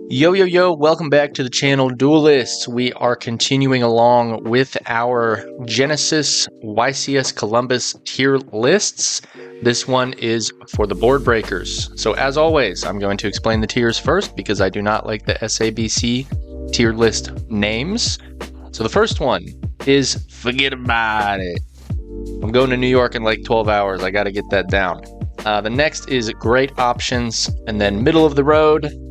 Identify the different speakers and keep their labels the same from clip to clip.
Speaker 1: Yo, yo, yo, welcome back to the channel Duelists. We are continuing along with our Genesis YCS Columbus tier lists. This one is for the board breakers. So as always, I'm going to explain the tiers first because I do not like the SABC tier list names. So the first one is forget about it. I'm going to New York in like 12 hours. I got to get that down. The next is great options, and then middle of the road.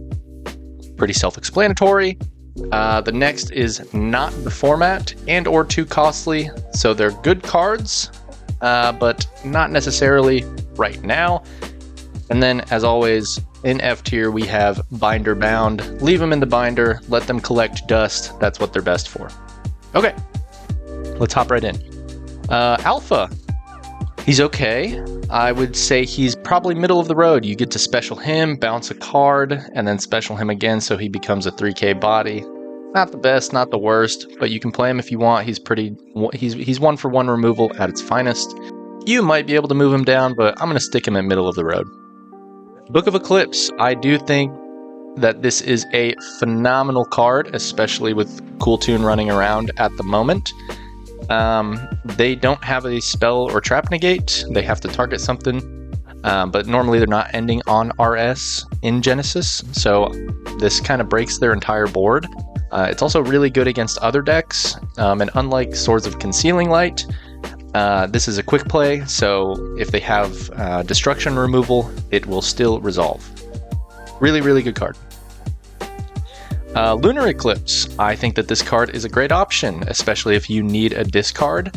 Speaker 1: Pretty self-explanatory. The next is not the format and or too costly, so they're good cards, but not necessarily right now. And then, as always, in F tier we have binder bound. Leave them in the binder, let them collect dust. That's what they're best for. Okay, let's hop right in. Alpha. He's okay. I would say he's probably middle of the road. You get to special him, bounce a card, and then special him again so he becomes a 3k body. Not the best, not the worst, but you can play him if you want. He's 1-for-1 removal at its finest. You might be able to move him down, but I'm going to stick him in middle of the road. Book of Eclipse. I do think that this is a phenomenal card, especially with Cool Tune running around at the moment. They don't have a spell or trap negate. They have to target something, but normally they're not ending on RS in Genesis, so this kind of breaks their entire board. It's also really good against other decks, and unlike Swords of Concealing Light, this is a quick play, so if they have destruction removal, it will still resolve. Really, really good card. Lunar Eclipse. I think that this card is a great option, especially if you need a discard.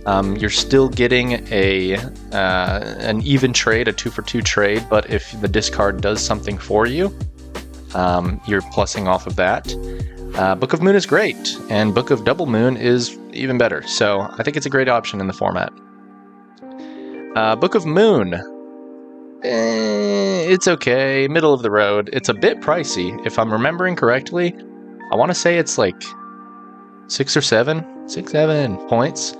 Speaker 1: You're still getting an even trade, a 2-for-2 trade, but if the discard does something for you, you're plussing off of that. Book of Moon is great, and Book of Double Moon is even better, so I think it's a great option in the format. Book of Moon. It's okay, middle of the road. It's a bit pricey. If I'm remembering correctly, I want to say it's like 6 or 7 points,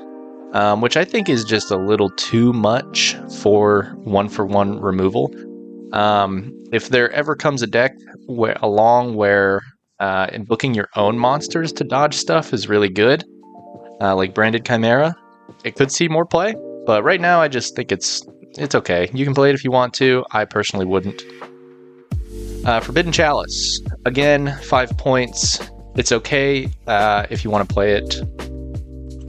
Speaker 1: which I think is just a little too much for 1-for-1 removal. If there ever comes a deck where in booking your own monsters to dodge stuff is really good, like Branded Chimera, it could see more play, but right now I just think it's okay. You can play it if you want to. I personally wouldn't. Forbidden Chalice. Again, 5 points. It's okay if you want to play it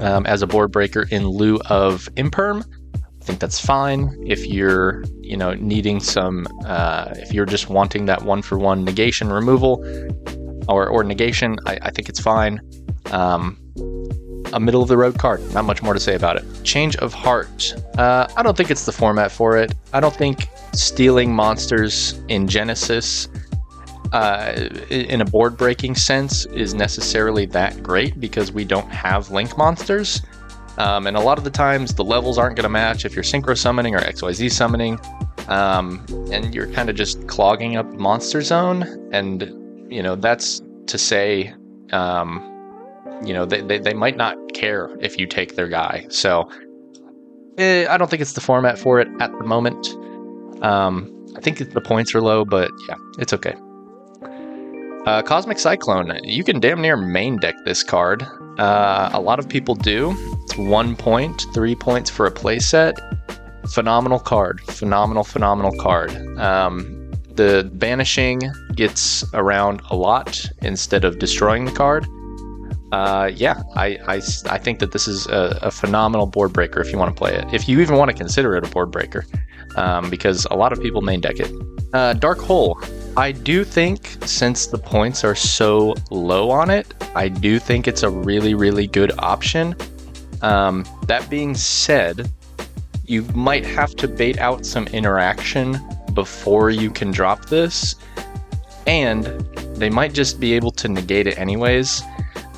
Speaker 1: as a board breaker in lieu of Imperm. I think that's fine. If you're, needing some, if you're just wanting that 1-for-1 negation removal or negation, I think it's fine. A middle of the road card. Not much more to say about it. Change of Heart. I don't think it's the format for it. I don't think stealing monsters in Genesis in a board breaking sense is necessarily that great because we don't have link monsters. And a lot of the times the levels aren't going to match if you're synchro summoning or XYZ summoning. And you're kind of just clogging up monster zone. And, that's to say, they might not care if you take their guy. So I don't think it's the format for it at the moment. I think the points are low, but yeah, it's okay. Cosmic Cyclone. You can damn near main deck this card. A lot of people do. It's 1 point, 3 points for a playset. Phenomenal card. Phenomenal card. The banishing gets around a lot instead of destroying the card. I think that this is a phenomenal board breaker if you want to play it. If you even want to consider it a board breaker, because a lot of people main deck it. Dark Hole. I do think, since the points are so low on it, I do think it's a really, really good option. That being said, you might have to bait out some interaction before you can drop this, and they might just be able to negate it anyways.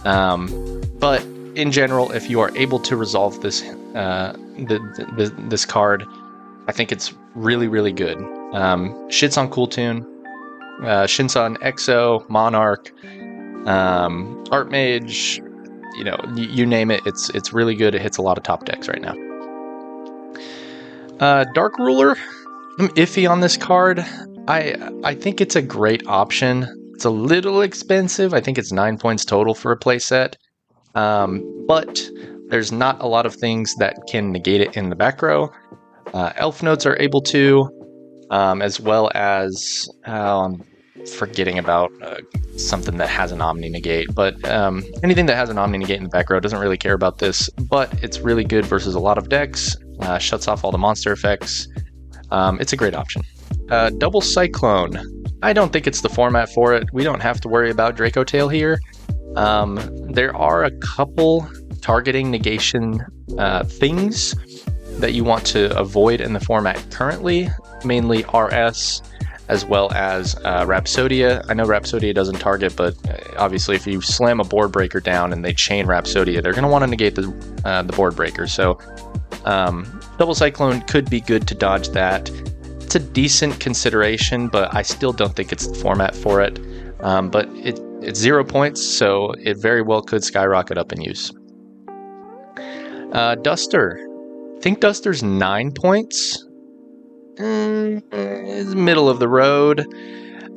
Speaker 1: But in general, if you are able to resolve this this card, I think it's really, really good. Shits on Cool Tune, shits on Exo, Monarch, Archmage, you name it. It's really good. It hits a lot of top decks right now. Dark Ruler. I'm iffy on this card. I think it's a great option. It's a little expensive. I think it's 9 points total for a playset. But there's not a lot of things that can negate it in the back row. Elf notes are able to, as well as I'm forgetting about something that has an Omni negate, but anything that has an Omni negate in the back row doesn't really care about this, but it's really good versus a lot of decks. Shuts off all the monster effects. It's a great option. Double Cyclone. I don't think it's the format for it. We don't have to worry about Draco Tail here. There are a couple targeting negation things that you want to avoid in the format currently, mainly RS as well as Rhapsodia. I know Rhapsodia doesn't target, but obviously if you slam a board breaker down and they chain Rhapsodia, they're going to want to negate the board breaker. So Double Cyclone could be good to dodge that. It's a decent consideration, but I still don't think it's the format for it. But it's 0 points, so it very well could skyrocket up in use. Duster. I think Duster's 9 points. It's middle of the road.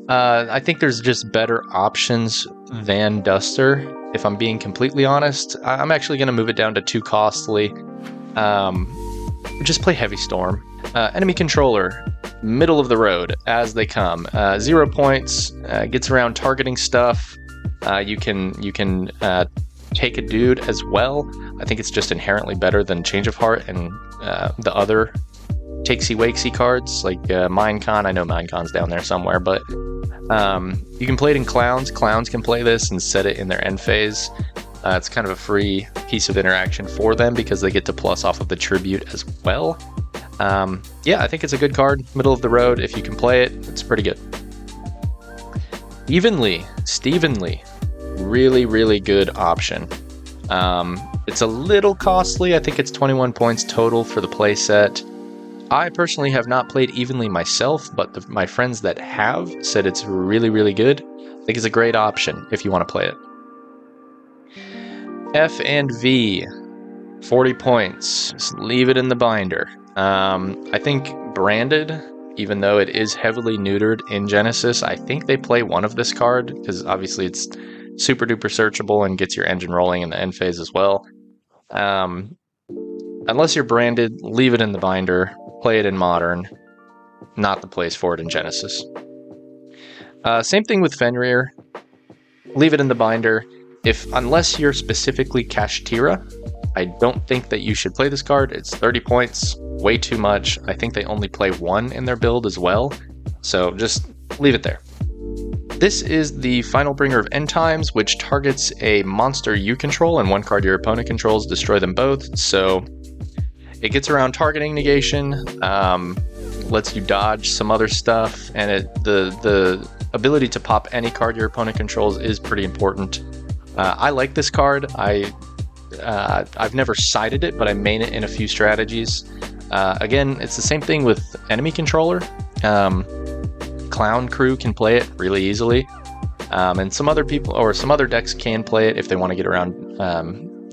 Speaker 1: I think there's just better options than Duster, if I'm being completely honest. I'm actually going to move it down to 2 costly. Just play Heavy Storm. Enemy Controller, middle of the road as they come. 0 points, gets around targeting stuff. You can take a dude as well. I think it's just inherently better than Change of Heart and the other takesy wakesy cards like Minecon. I know Minecon's down there somewhere, but you can play it in Clowns. Clowns can play this and set it in their end phase. It's kind of a free piece of interaction for them because they get to plus off of the tribute as well. Yeah, I think it's a good card, middle of the road. If you can play it, it's pretty good. Stevenly, really, really good option. It's a little costly. I think it's 21 points total for the playset. I personally have not played Evenly myself, but my friends that have said it's really, really good. I think it's a great option if you want to play it. F and V, 40 points. Just leave it in the binder. I think Branded, even though it is heavily neutered in Genesis, I think they play one of this card because obviously it's super duper searchable and gets your engine rolling in the end phase as well. Unless you're Branded, leave it in the binder. Play it in Modern. Not the place for it in Genesis. Same thing with Fenrir. Leave it in the binder. Unless you're specifically Kashtira, I don't think that you should play this card. It's 30 points, way too much. I think they only play 1 in their build as well. So just leave it there. This is the Final Bringer of End Times, which targets a monster you control and 1 card your opponent controls, destroy them both. So it gets around targeting negation, lets you dodge some other stuff, and the ability to pop any card your opponent controls is pretty important. I like this card. I've never sided it, but I main it in a few strategies. Again, it's the same thing with Enemy Controller. Clown Crew can play it really easily, and some other people or some other decks can play it if they want to get around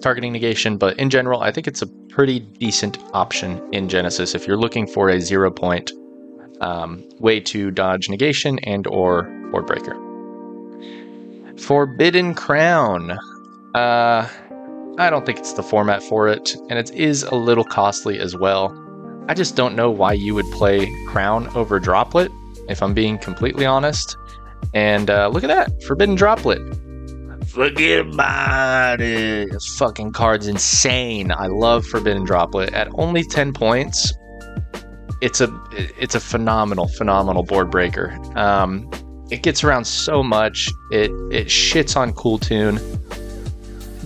Speaker 1: targeting negation. But in general, I think it's a pretty decent option in Genesis if you're looking for a 0 point way to dodge negation and or board breaker. Forbidden Crown. I don't think it's the format for it, and it is a little costly as well. I just don't know why you would play Crown over Droplet, if I'm being completely honest. And look at that, Forbidden Droplet. Forget about it. This fucking card's insane. I love Forbidden Droplet. At only 10 points, it's a phenomenal board breaker. It gets around so much. It shits on Cool Tune.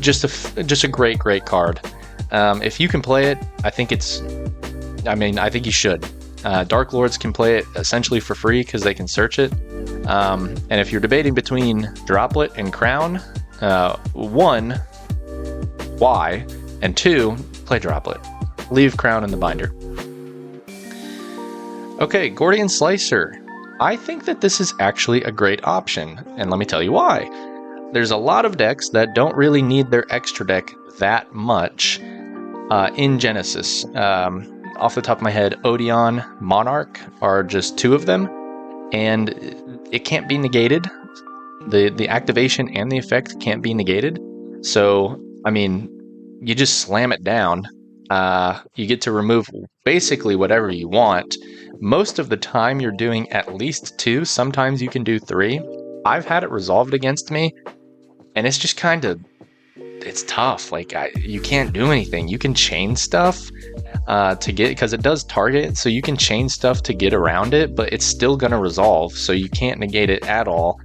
Speaker 1: Just a great card. If you can play it, I think you should. Dark Lords can play it essentially for free because they can search it. And if you're debating between Droplet and Crown, 1, why? And 2, play Droplet. Leave Crown in the binder. Okay, Gordian Slicer. I think that this is actually a great option, and let me tell you why. There's a lot of decks that don't really need their extra deck that much in Genesis. Off the top of my head, Odeon, Monarch are just 2 of them, and it can't be negated. the activation and the effect can't be negated. So, I mean, you just slam it down. You get to remove basically whatever you want. Most of the time you're doing at least 2. Sometimes you can do 3. I've had it resolved against me, and it's just kind of, it's tough. Like, you can't do anything. You can chain stuff to get, because it does target, so you can chain stuff to get around it, but it's still going to resolve, so you can't negate it at all.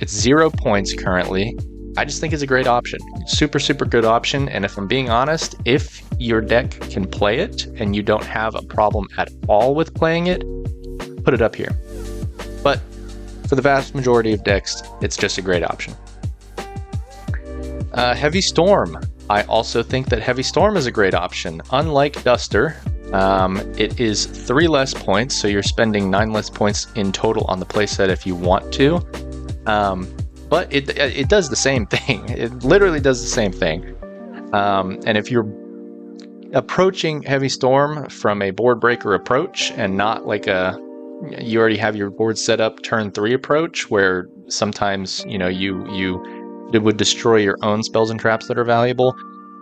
Speaker 1: It's 0 points currently. I just think it's a great option. Super, super good option. And if I'm being honest, if your deck can play it and you don't have a problem at all with playing it, put it up here. But for the vast majority of decks, it's just a great option. Heavy Storm. I also think that Heavy Storm is a great option. Unlike Duster, it is 3 less points, so you're spending 9 less points in total on the playset if you want to. But it does the same thing. It literally does the same thing. And if you're approaching Heavy Storm from a board breaker approach and not like you already have your board set up turn 3 approach, where sometimes it would destroy your own spells and traps that are valuable,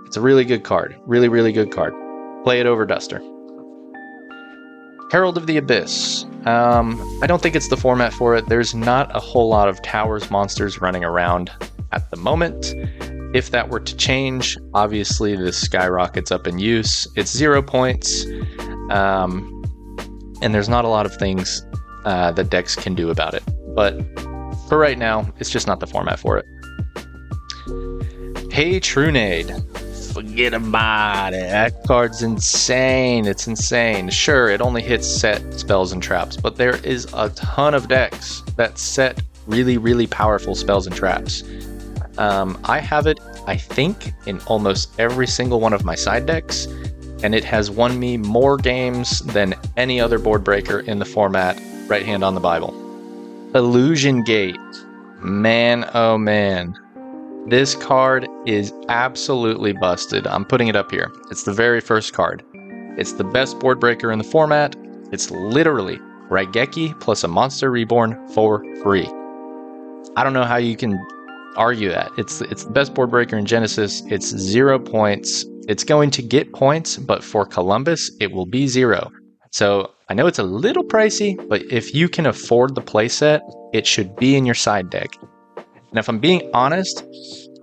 Speaker 1: it's a really good card. Really, really good card. Play it over Duster. Herald of the Abyss. I don't think it's the format for it. There's not a whole lot of towers monsters running around at the moment. If that were to change, obviously this skyrockets up in use. It's 0 points, and there's not a lot of things that decks can do about it. But for right now, it's just not the format for it. Hey Trunade. Forget about it. That card's insane. It's insane. Sure, it only hits set spells and traps, but there is a ton of decks that set really, really powerful spells and traps. I have it, I think, in almost every single one of my side decks, and it has won me more games than any other board breaker in the format. Right hand on the Bible. Illusion Gate. Man, oh man. This card is absolutely busted. I'm putting it up here. It's the very first card. It's the best board breaker in the format. It's literally Raigeki plus a monster reborn for free. I don't know how you can argue that. It's the best board breaker in Genesis. It's 0 points. It's going to get points, but for Columbus, it will be 0. So I know it's a little pricey, but if you can afford the playset, it should be in your side deck. And if I'm being honest,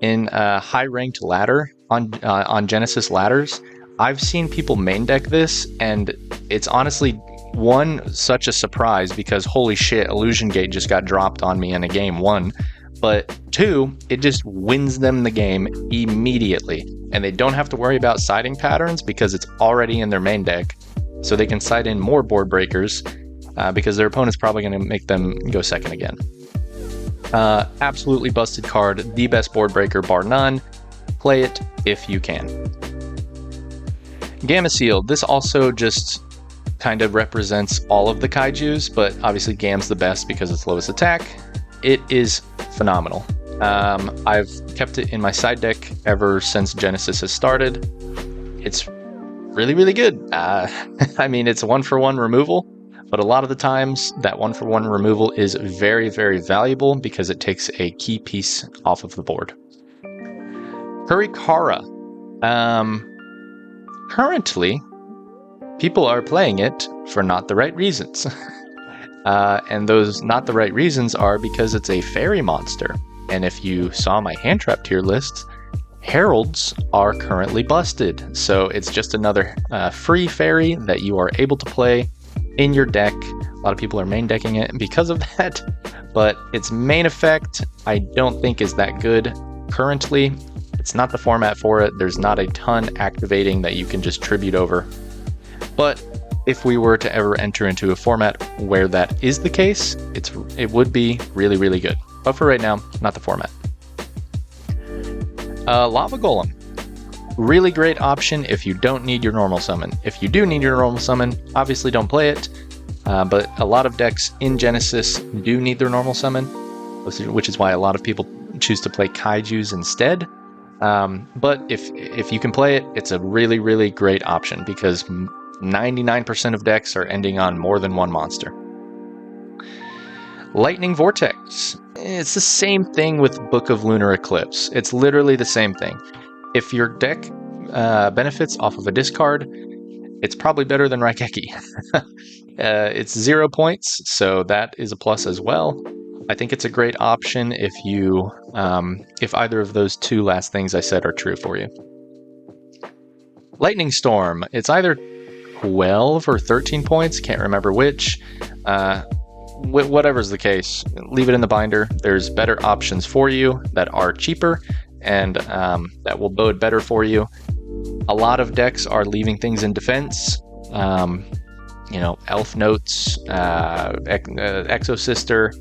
Speaker 1: in a high-ranked ladder on Genesis ladders, I've seen people main deck this, and it's honestly, one, such a surprise because holy shit, Illusion Gate just got dropped on me in a game 1. But 2, it just wins them the game immediately, and they don't have to worry about siding patterns because it's already in their main deck, so they can side in more board breakers because their opponent's probably going to make them go second again. Absolutely busted card, the best board breaker bar none. Play it if you can. Gamma Seal. This also just kind of represents all of the kaijus, but obviously Gam's the best because it's lowest attack. It is phenomenal. I've kept it in my side deck ever since Genesis has started. It's really, really good. I mean, it's 1-for-1 removal. But a lot of the times, that 1-for-1 removal is very, very valuable because it takes a key piece off of the board. Kurikara. Currently, people are playing it for not the right reasons. And those not the right reasons are because it's a fairy monster. And if you saw my hand trap tier list, Heralds are currently busted. So it's just another free fairy that you are able to play in your deck. A lot of people are main decking it because of that, but its main effect I don't think is that good currently. It's not the format for it. There's not a ton activating that you can just tribute over. But if we were to ever enter into a format where that is the case, it would be really, really good. But for right now, not the format. Lava Golem. Really great option if you don't need your normal summon. If you do need your normal summon, obviously don't play it. But a lot of decks in Genesis do need their normal summon, which is why a lot of people choose to play kaijus instead. But if you can play it, it's a really, really great option because 99% of decks are ending on more than one monster. Lightning Vortex. It's the same thing with Book of Lunar Eclipse. It's literally the same thing. If your deck benefits off of a discard, it's probably better than Raigeki. It's 0 points, so that is a plus as well. I think it's a great option if you, if either of those two last things I said are true for you. Lightning Storm. It's either 12 or 13 points. Can't remember which. Whatever's the case, leave it in the binder. There's better options for you that are cheaper and that will bode better for you. A lot of decks are leaving things in defense. You know, Elf Notes, Exo Sister,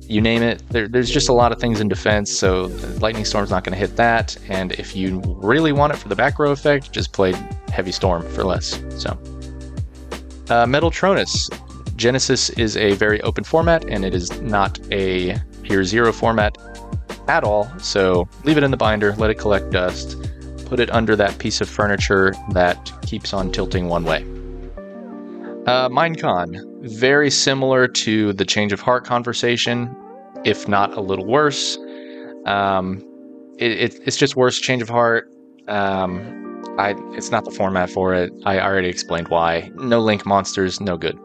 Speaker 1: you name it. There's just a lot of things in defense, so Lightning Storm's not going to hit that. And if you really want it for the back row effect, just play Heavy Storm for less. So, Metaltronus. Genesis is a very open format, and it is not a Tier 0 format at all, so leave it in the binder, let it collect dust, put it under that piece of furniture that keeps on tilting one way. Minecon, very similar to the Change of Heart conversation, if not a little worse. It's just worse Change of Heart. It's not the format for it. I already explained why. No link monsters, no good.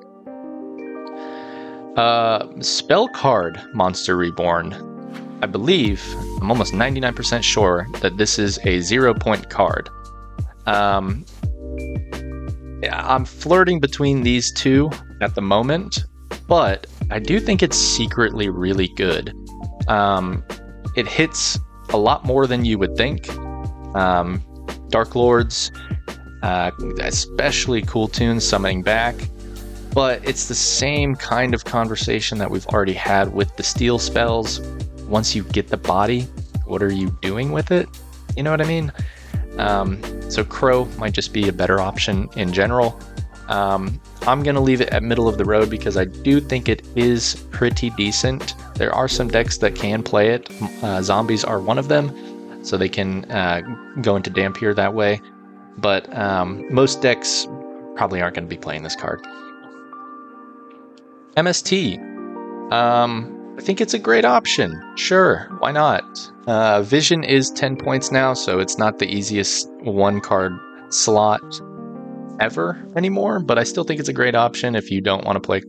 Speaker 1: Spell card Monster Reborn. I believe, I'm almost 99% sure that this is a 0 point card. I'm flirting between these two at the moment, but I do think it's secretly really good. It hits a lot more than you would think. Dark Lords, especially Cool Tunes summoning back. But it's the same kind of conversation that we've already had with the steel spells. Once you get the body, what are you doing with it? You know what I mean? So Crow might just be a better option in general. I'm going to leave it at middle of the road because I do think it is pretty decent. There are some decks that can play it. Zombies are one of them, so they can go into Dampier that way. But most decks probably aren't going to be playing this card. MST. I think it's a great option. Sure, why not? Vision is 10 points now, so it's not the easiest one card slot ever anymore, but I still think it's a great option if you don't want to play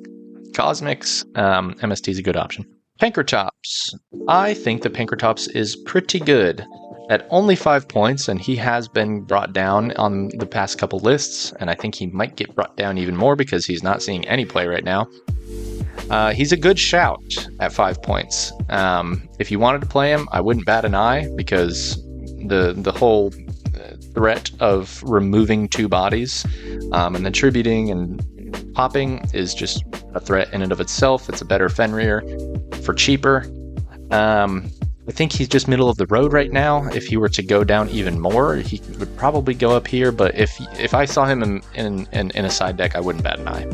Speaker 1: Cosmics. MST is a good option. Pankratops. I think the Pankratops is pretty good. At only 5 points, and he has been brought down on the past couple lists, and I think he might get brought down even more because he's not seeing any play right now. He's a good shout at 5 points. If you wanted to play him, I wouldn't bat an eye because the whole threat of removing 2 bodies and then tributing and popping is just a threat in and of itself. It's a better Fenrir for cheaper. I think he's just middle of the road right now. If he were to go down even more, he would probably go up here. But if I saw him in a side deck, I wouldn't bat an eye.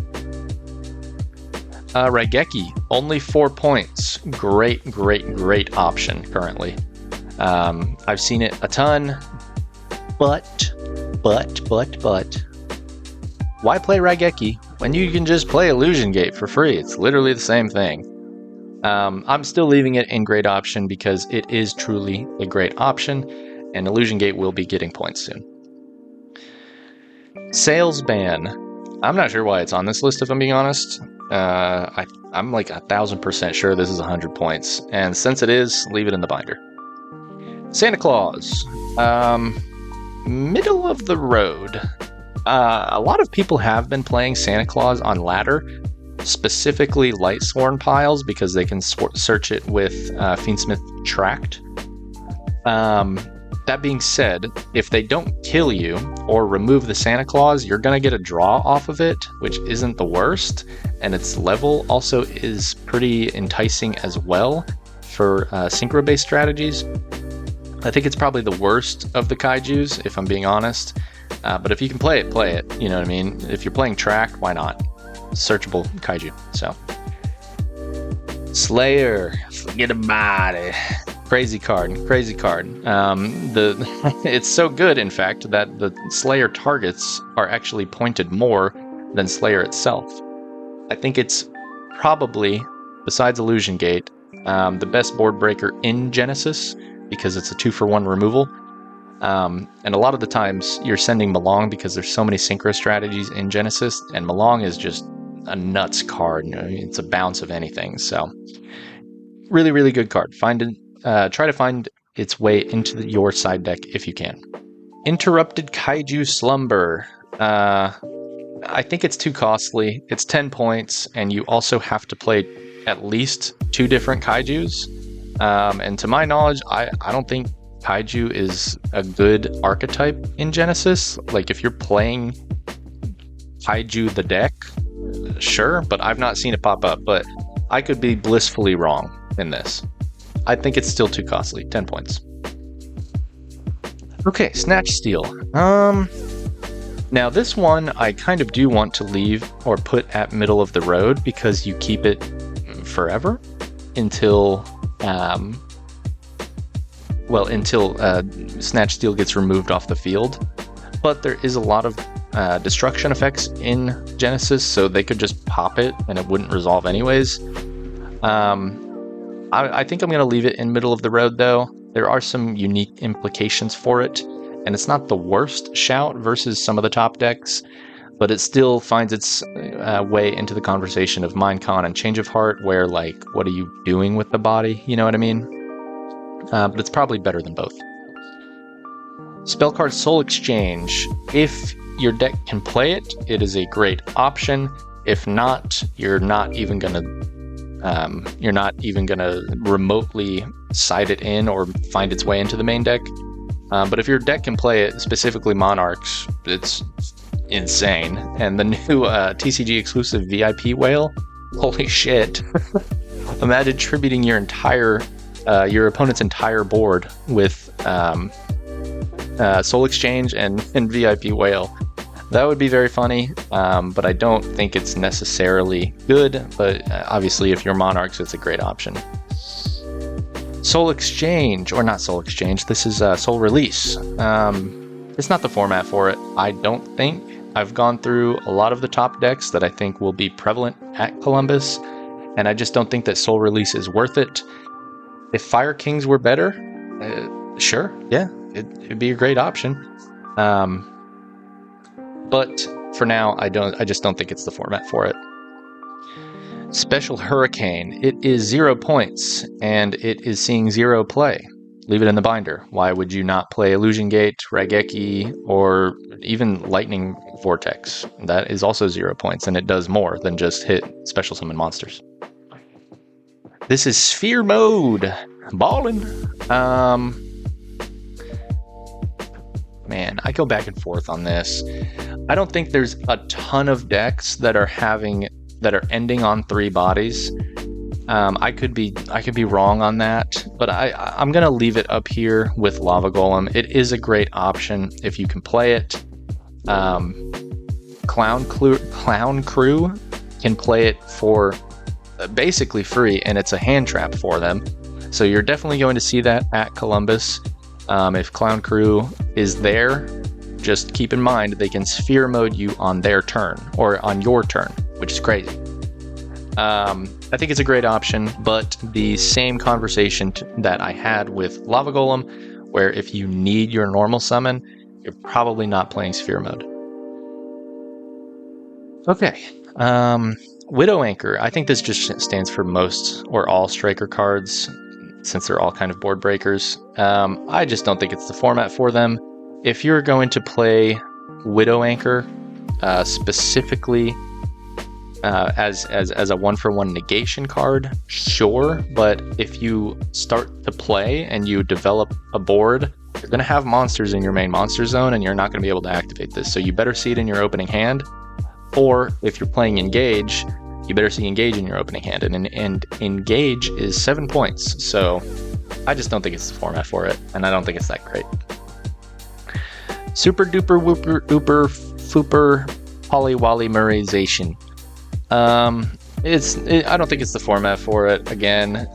Speaker 1: Raigeki, only 4 points. Great option currently. I've seen it a ton, but why play Raigeki when you can just play Illusion Gate for free? It's literally the same thing. I'm still leaving it in great option because it is truly a great option, and Illusion Gate will be getting points soon. Sales Ban. I'm not sure why it's on this list, if I'm being honest. I'm like 1,000% sure this is 100 points, and since it is, leave it in the binder. Santa Claus. Middle of the road. A lot of people have been playing Santa Claus on ladder, specifically Lightsworn piles, because they can search it with Fiendsmith Tract. That being said, if they don't kill you or remove the Santa Claus, you're going to get a draw off of it, which isn't the worst, and its level also is pretty enticing as well for synchro-based strategies. I think it's probably the worst of the kaijus, if I'm being honest, but if you can play it, you know what I mean? If you're playing Tract, why not? Searchable kaiju. So Slayer, forget about it. Crazy card. It's so good, in fact, that the Slayer targets are actually pointed more than Slayer itself. I think it's probably besides Illusion Gate, the best board breaker in Genesis, because it's a 2-for-1 removal. And a lot of the times you're sending Malong because there's so many synchro strategies in Genesis, and Malong is just a nuts card. It's a bounce of anything. So really, really good card. Try to find its way into your side deck if you can. Interrupted Kaiju Slumber. I think it's too costly. It's 10 points, and you also have to play at least 2 different Kaijus. And to my knowledge, I don't think Kaiju is a good archetype in Genesis. Like, if you're playing Kaiju the deck, sure, but I've not seen it pop up. But I could be blissfully wrong in this. I think it's still too costly. 10 points. Okay, Snatch Steal. Now this one I kind of do want to leave or put at middle of the road because you keep it forever until Snatch Steal gets removed off the field. But there is a lot of destruction effects in Genesis, so they could just pop it and it wouldn't resolve anyways. I think I'm going to leave it in middle of the road though. There are some unique implications for it, and it's not the worst shout versus some of the top decks, but it still finds its way into the conversation of Minecon and Change of Heart, where, like, what are you doing with the body? You know what I mean? But it's probably better than both. Spell card Soul Exchange. If your deck can play it, it is a great option. If not, you're not even gonna remotely side it in or find its way into the main deck. But if your deck can play it, specifically Monarchs, it's insane. And the new TCG exclusive VIP Whale, holy shit! Imagine tributing your opponent's entire board with Soul Exchange and VIP Whale. That would be very funny, but I don't think it's necessarily good. But obviously, if you're Monarchs, it's a great option. Soul Exchange, or not Soul Exchange, this is Soul Release. It's not the format for it, I don't think. I've gone through a lot of the top decks that I think will be prevalent at Columbus, and I just don't think that Soul Release is worth it. If Fire Kings were better, sure, yeah, it'd be a great option. But for now, I just don't think it's the format for it. Special Hurricane. It is 0 points, and it is seeing 0 play. Leave it in the binder. Why would you not play Illusion Gate, Raigeki, or even Lightning Vortex? That is also 0 points, and it does more than just hit special summon monsters. This is Sphere Mode. Ballin'. Man, I go back and forth on this. I don't think there's a ton of decks that are ending on 3 bodies. I could be wrong on that, but I'm gonna leave it up here with Lava Golem. It is a great option if you can play it. Clown Crew can play it for basically free, and it's a hand trap for them. So you're definitely going to see that at Columbus. If Clown Crew is there, just keep in mind they can sphere mode you on their turn or on your turn, which is crazy. I think it's a great option, but the same conversation that I had with Lava Golem, where if you need your normal summon, you're probably not playing sphere mode. Okay, Widow Anchor. I think this just stands for most or all striker cards, since they're all kind of board breakers. I just don't think it's the format for them. If you're going to play Widow Anchor, specifically as a 1-for-1 negation card, sure, but if you start to play and you develop a board, you're going to have monsters in your main monster zone, and you're not going to be able to activate this. So you better see it in your opening hand, or if you're playing Engage, you better see Engage in your opening hand, and Engage is 7 points. So I just don't think it's the format for it, and I don't think it's that great. Super Duper Whooper Ooper Fooper Polywalymerization. I don't think it's the format for it. Again,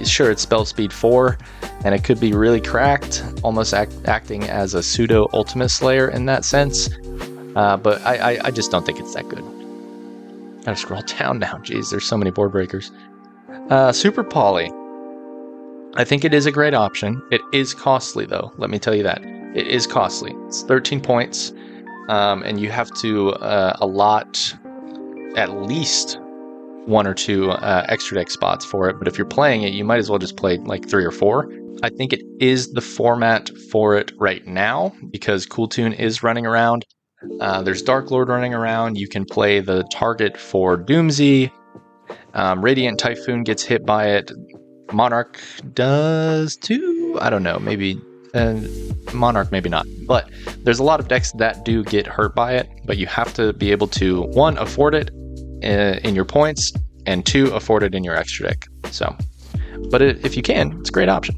Speaker 1: sure, it's spell speed 4, and it could be really cracked, almost acting as a pseudo Ultimate Slayer in that sense. But I just don't think it's that good. Gotta scroll down now. Jeez, there's so many board breakers. Super Poly. I think it is a great option. It is costly, though. Let me tell you that. It is costly. It's 13 points, and you have to allot at least 1 or 2 extra deck spots for it. But if you're playing it, you might as well just play like 3 or 4. I think it is the format for it right now because Cool Tune is running around. There's Dark Lord running around. You can play the target for Doomsy. Radiant Typhoon gets hit by it. Monarch does too? I don't know. Maybe Monarch, maybe not. But there's a lot of decks that do get hurt by it. But you have to be able to, 1, afford it in your points, and 2, afford it in your extra deck. So, but if you can, it's a great option.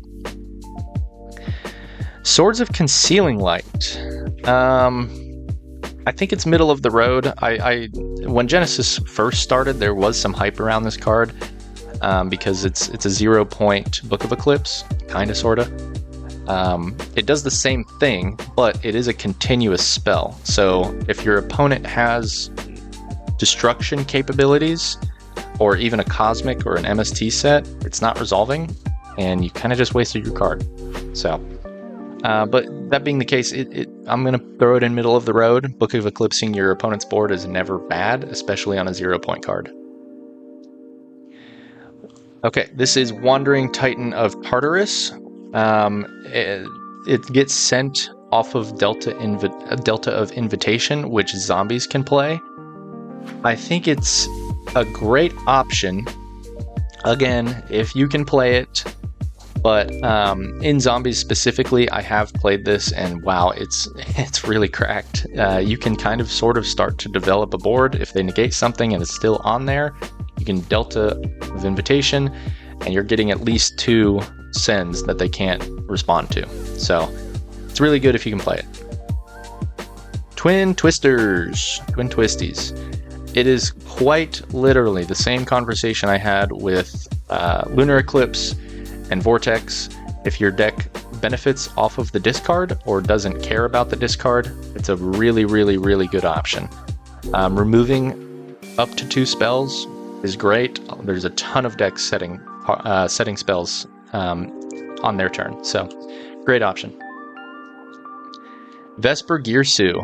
Speaker 1: Swords of Concealing Light. I think it's middle of the road. When Genesis first started, there was some hype around this card because it's a 0-point Book of Eclipse, kind of, sort of. It does the same thing, but it is a continuous spell. So if your opponent has destruction capabilities, or even a Cosmic or an MST set, it's not resolving, and you kind of just wasted your card. So, but that being the case, I'm going to throw it in middle of the road. Book of Eclipsing your opponent's board is never bad, especially on a 0-point card. Okay, this is Wandering Titan of Tartarus. It gets sent off of Delta of Invitation, which zombies can play. I think it's a great option, again, if you can play it. But in zombies specifically, I have played this, and wow, it's really cracked. You can kind of sort of start to develop a board. If they negate something and it's still on there, you can Delta of Invitation, and you're getting at least 2 sends that they can't respond to. So it's really good if you can play it. Twin Twisters, Twin Twisties. It is quite literally the same conversation I had with Lunar Eclipse and Vortex. If your deck benefits off of the discard or doesn't care about the discard, it's a really, really, really good option. Removing up to 2 spells is great. There's a ton of decks setting spells on their turn, so great option. Vesper Gearsu.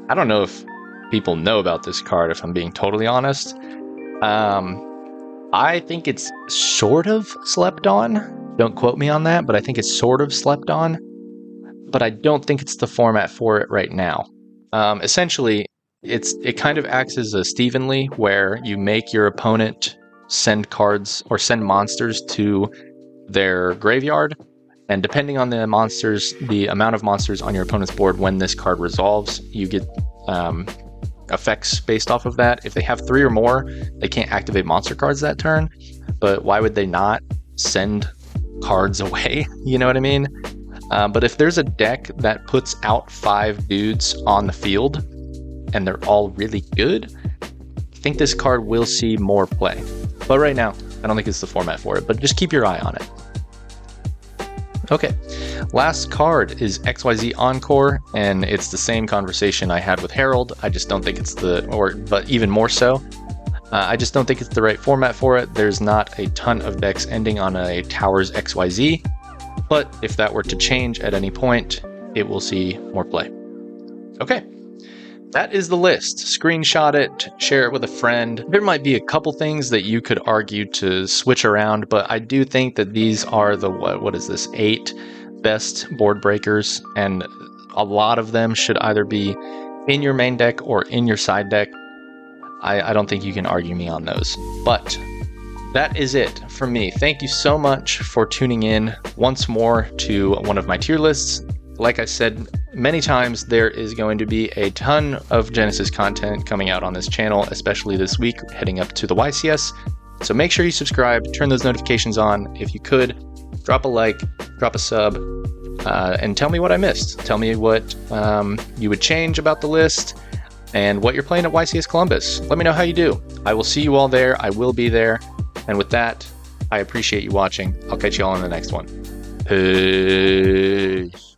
Speaker 1: I don't know if people know about this card, if I'm being totally honest. I think it's sort of slept on. Don't quote me on that, but I think it's sort of slept on. But I don't think it's the format for it right now. Essentially, it kind of acts as a Stevenly, where you make your opponent send cards or send monsters to their graveyard, and depending on the amount of monsters on your opponent's board when this card resolves, you get effects based off of that. If they have 3 or more, they can't activate monster cards that turn, but why would they not send cards away? You know what I mean? But if there's a deck that puts out 5 dudes on the field and they're all really good, I think this card will see more play. But right now, I don't think it's the format for it, but just keep your eye on it. Okay, last card is XYZ Encore, and it's the same conversation I had with Harold. I just don't think it's but even more so, I just don't think it's the right format for it. There's not a ton of decks ending on a Towers XYZ, but if that were to change at any point, it will see more play. Okay, that is the list. Screenshot it, share it with a friend. There might be a couple things that you could argue to switch around, but I do think that these are the, what is this, 8 best board breakers, and a lot of them should either be in your main deck or in your side deck. I don't think you can argue me on those. But that is it for me. Thank you so much for tuning in once more to one of my tier lists. Like I said many times, there is going to be a ton of Genesis content coming out on this channel, especially this week, heading up to the YCS. So make sure you subscribe, turn those notifications on. If you could, drop a like, drop a sub, and tell me what I missed. Tell me what you would change about the list and what you're playing at YCS Columbus. Let me know how you do. I will see you all there. I will be there. And with that, I appreciate you watching. I'll catch you all in the next one. Peace.